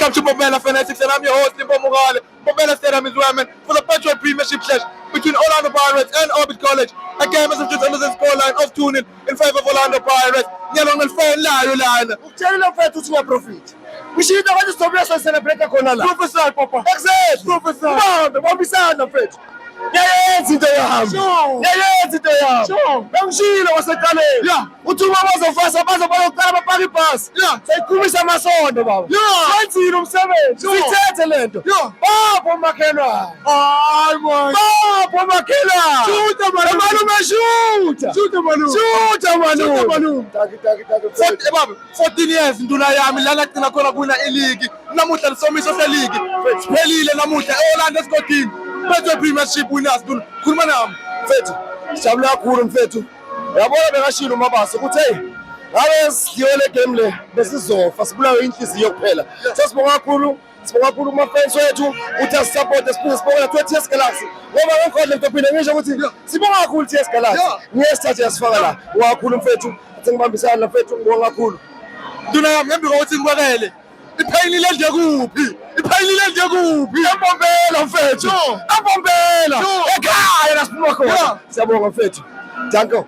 Welcome to Mbombela Fanatics, and I'm your host, Limbo Mugale. Mbombela Stadium is where, man, for the Patriot Premiership clash between Orlando Pirates and Orbit College. A game as of just under the scoreline of 2-0 in favor of Orlando Pirates. Nyalong Fan Layo Lana. Tell fair to your profit. We should have to stop us and celebrate a corner. Professor, Papa. Exactly. Professor. Come on, be sad of it. Yeah, into your hand. Sure. Yeah, into your hand. Sure. Mshilo wasekhale. Yeah. Uthuma bazofasa bazobaqala bapaka ipass. Yeah. Sayikhumisa amasondo baba. Yeah. Wenzile umsebenzi. Sithethe lento. Yeah. Bapho makhelwane. Hayi man. Bapho makhelwane. Shoot man. Shoot. Shoot man. Shoot man. Shoot man. Taki. Baba, 14 years nduna yami la ngagcina khona kuna e-league. Namuhla lisomiso se-league. Siphelile namuhla e-Orlando Scotland. Patriot Premiership winners khuluma nami. Mfethu, sijabula kakhulu mfethu. Yabona bekashilo uMabaso ukuthi hey, ngabe siyole game le besizofa sibulawe inhliziyo kuphela. Sesibonga kakhulu kuma-fans wethu uthi asisupport sibonga 20 years Galaxy. Ngoba ngikhodle ngiphinde ngisho ukuthi sibonga kakhulu TS Galaxy. Ngiyesithathe yasifaka la. Wakhulu mfethu, athi ngibambisana mfethu ngibonga kakhulu. Nduna yami ngembi kokuthi ngibekele. Iphayilile nje kuphi? Iphayilile nje kuphi? Embombela mfethu. Embombela. Ekhaya la siphuma khona. Siyabonga mfethu. Danko.